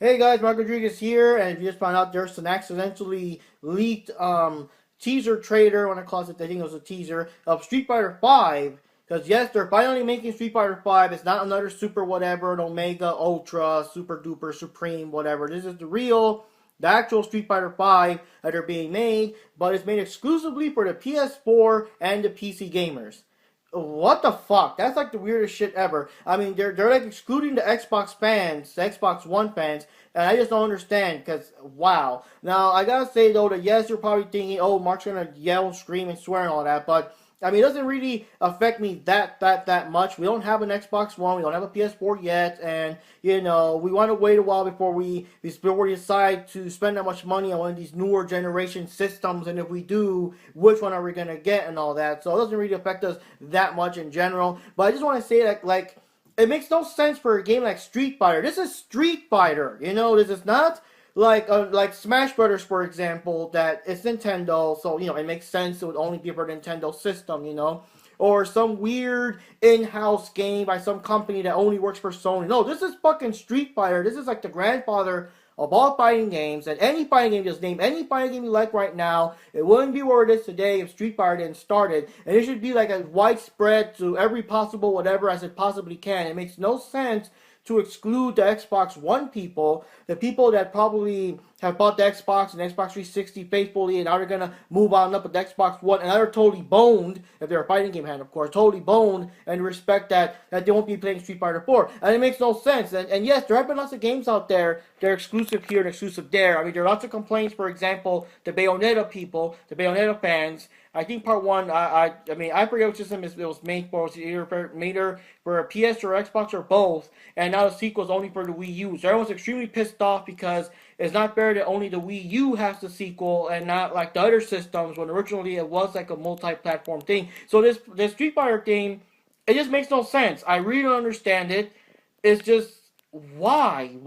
Hey guys, Mark Rodriguez here, and if you just found out there's an accidentally leaked teaser trailer, when I call it, I think it was a teaser, of Street Fighter 5. Because yes, they're finally making Street Fighter 5. It's not another Super whatever, an Omega, Ultra, Super Duper, Supreme, whatever. This is the actual Street Fighter 5 that are being made, but it's made exclusively for the PS4 and the PC gamers. What the fuck? That's like the weirdest shit ever. I mean, they're like excluding the Xbox fans, the Xbox One fans, and I just don't understand. Because wow. Now I gotta say though that yes, you're probably thinking, oh, Mark's gonna yell, scream, and swear and all that, but I mean, it doesn't really affect me that much. We don't have an Xbox One, we don't have a PS4 yet, and we want to wait a while before we decide to spend that much money on one of these newer generation systems. And if we do, which one are we gonna get and all that? So it doesn't really affect us that much in general. But I just want to say that it makes no sense for a game like Street Fighter. This is Street Fighter. This is not like Smash Brothers, for example, that it's Nintendo, so it makes sense it would only be for the Nintendo system, or some weird in-house game by some company that only works for Sony. No, this is fucking Street Fighter. This is like the grandfather of all fighting games, and any fighting game, just name any fighting game you like right now, it wouldn't be where it is today if Street Fighter didn't start it, and it should be like as widespread to every possible whatever as it possibly can. It makes no sense to exclude the Xbox One people, the people that probably have bought the Xbox and Xbox 360 faithfully, and now they're gonna move on up with the Xbox One, and they're totally boned, if they're a fighting game fan, of course, totally boned, and respect that they won't be playing Street Fighter 4. And it makes no sense. And yes, there have been lots of games out there, they're exclusive here and exclusive there. I mean, there are lots of complaints, for example, the Bayonetta people, the Bayonetta fans. I think part one, I mean, I forget which system it was made for. Was it either made for a PS or Xbox or both? And now the sequel is only for the Wii U. So everyone's extremely pissed off because it's not fair that only the Wii U has the sequel and not like the other systems when originally it was like a multi-platform thing. So this Street Fighter thing, it just makes no sense. I really don't understand it. It's just why?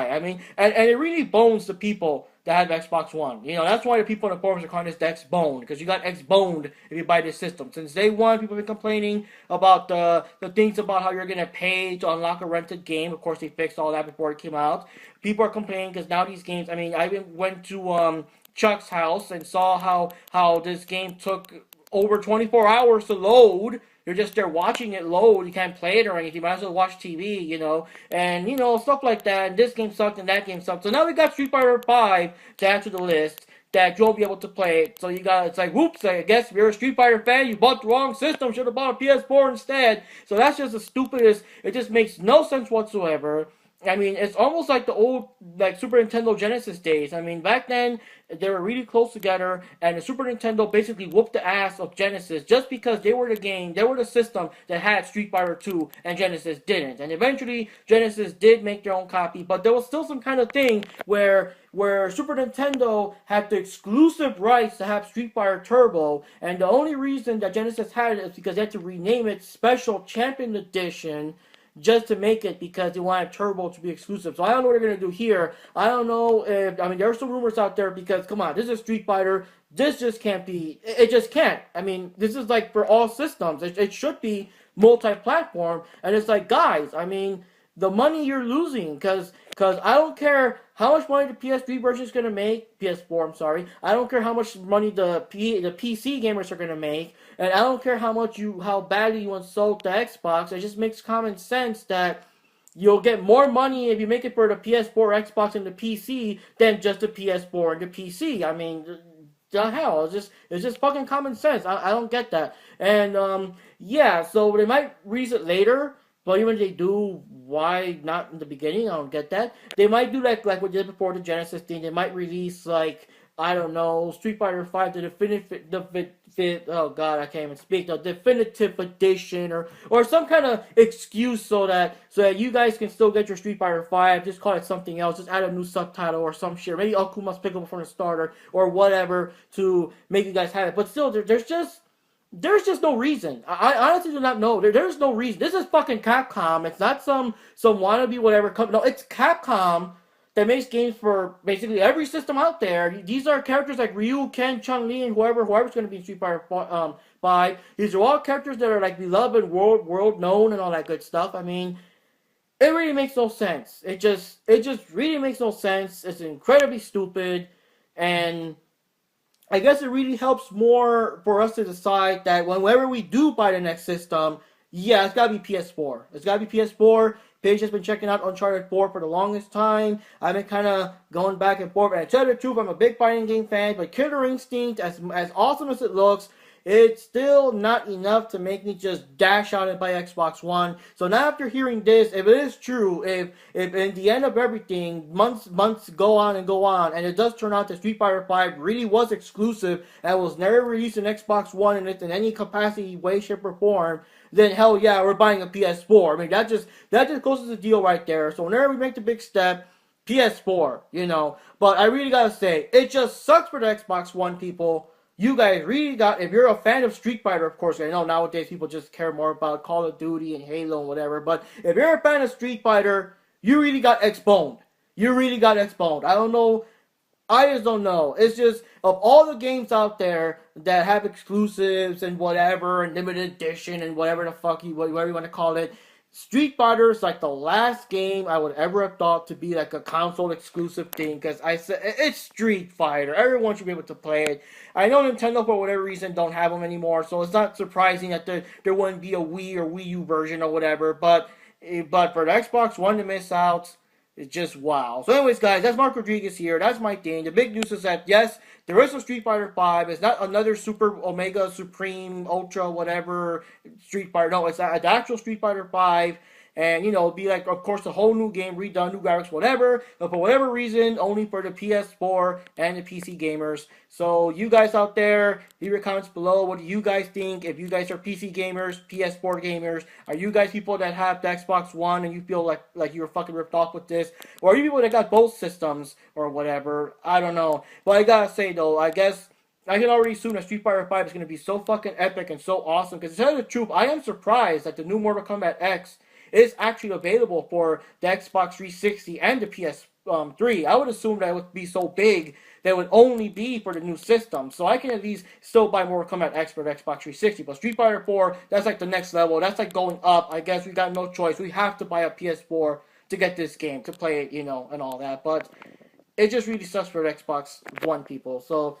I mean, and it really bones the people that have Xbox One. That's why the people in the forums are calling this the X boned, because you got X boned if you buy this system. Since day one, people have been complaining about the things about how you're gonna pay to unlock a rented game. Of course, they fixed all that before it came out. People are complaining because now these games. I mean, I even went to Chuck's house and saw how this game took over 24 hours to load. You're just there watching it load. You can't play it or anything. You might as well watch TV, and stuff like that. And this game sucked and that game sucked. So now we got Street Fighter 5 to add to the list that you'll be able to play it. So it's like, whoops, I guess if you're a Street Fighter fan, you bought the wrong system. Should have bought a PS4 instead. So that's just the stupidest. It just makes no sense whatsoever. I mean, it's almost like the old, like Super Nintendo Genesis days. I mean, back then they were really close together, and the Super Nintendo basically whooped the ass of Genesis just because they were the system that had Street Fighter 2, and Genesis didn't. And eventually, Genesis did make their own copy, but there was still some kind of thing where Super Nintendo had the exclusive rights to have Street Fighter Turbo, and the only reason that Genesis had it is because they had to rename it Special Champion Edition just to make it, because they wanted Turbo to be exclusive. So I don't know what they're going to do here. I don't know if, I mean, there are some rumors out there because, come on, this is Street Fighter. This just can't be, it just can't. I mean, this is like for all systems. It should be multi-platform. And it's like, guys, I mean, the money you're losing, because I don't care how much money the PS3 version is going to make, PS4, I'm sorry. I don't care how much money the PC gamers are going to make, and I don't care how badly you insult the Xbox. It just makes common sense that you'll get more money if you make it for the PS4, Xbox, and the PC than just the PS4 and the PC. I mean, the hell, it's just fucking common sense. I don't get that. And yeah, so they might release it later. But even if they do, why not in the beginning? I don't get that. They might do like what they did before the Genesis thing. They might release like, I don't know, Street Fighter 5, the oh god, I can't even speak, the definitive edition, or some kind of excuse so that you guys can still get your Street Fighter 5. Just call it something else. Just add a new subtitle or some shit. Maybe Akuma's pick up from the starter or whatever to make you guys have it. But still, there's just no reason. I honestly do not know. There's no reason. This is fucking Capcom. It's not some wannabe whatever. No, it's Capcom that makes games for basically every system out there. These are characters like Ryu, Ken, Chun-Li, and whoever's going to be in Street Fighter 5. These are all characters that are like beloved, world known, and all that good stuff. I mean, it really makes no sense. It just really makes no sense. It's incredibly stupid, and I guess it really helps more for us to decide that whenever we do buy the next system, yeah, it's gotta be PS4. It's gotta be PS4. Paige has been checking out Uncharted 4 for the longest time. I've been kind of going back and forth. And to tell you the truth, I'm a big fighting game fan, but Killer Instinct, as awesome as it looks, it's still not enough to make me just dash out and buy Xbox One. So now after hearing this, if it is true, if in the end of everything, months go on and go on, and it does turn out that Street Fighter V really was exclusive and was never released in Xbox One in any capacity, way, shape, or form, then hell yeah, we're buying a PS4. I mean that just closes the deal right there. So whenever we make the big step, PS4, you know. But I really gotta say, it just sucks for the Xbox One people. You guys really got, if you're a fan of Street Fighter, of course, I know nowadays people just care more about Call of Duty and Halo and whatever, but if you're a fan of Street Fighter, you really got exponed. You really got exponed. I don't know. I just don't know. It's just, of all the games out there that have exclusives and whatever, and limited edition and whatever the fuck whatever you want to call it, Street Fighter is like the last game I would ever have thought to be like a console exclusive thing, because I said it's Street Fighter. Everyone should be able to play it. I know Nintendo for whatever reason don't have them anymore, so it's not surprising that there wouldn't be a Wii or Wii U version or whatever. But for the Xbox One to miss out, it's just wow. So anyways, guys, that's Mark Rodriguez here. That's my thing. The big news is that, yes, there is a Street Fighter 5. It's not another Super Omega Supreme Ultra whatever Street Fighter. No, it's the actual Street Fighter 5. And, it'll be like, of course, a whole new game, redone, new graphics, whatever. But for whatever reason, only for the PS4 and the PC gamers. So you guys out there, leave your comments below. What do you guys think? If you guys are PC gamers, PS4 gamers, are you guys people that have the Xbox One and you feel like you were fucking ripped off with this? Or are you people that got both systems or whatever? I don't know. But I gotta say, though, I guess I can already assume that Street Fighter 5 is going to be so fucking epic and so awesome. Because to tell you the truth, I am surprised that the new Mortal Kombat X is actually available for the Xbox 360 and the PS3. I would assume that it would be so big that it would only be for the new system. So I can at least still buy Mortal Kombat X for the Xbox 360. But Street Fighter 4, that's like the next level. That's like going up. I guess we got no choice. We have to buy a PS4 to get this game, to play it, and all that. But it just really sucks for the Xbox One people. So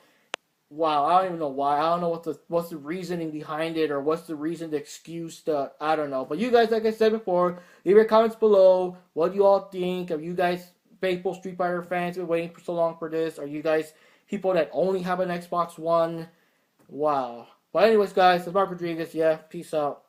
wow, I don't even know why. I don't know what's the reasoning behind it, or what's the reason, the excuse, I don't know. But you guys, like I said before, leave your comments below. What do you all think? Are you guys faithful Street Fighter fans been waiting for so long for this? Are you guys people that only have an Xbox One? Wow. But anyways, guys, it's Mark Rodriguez. Yeah, peace out.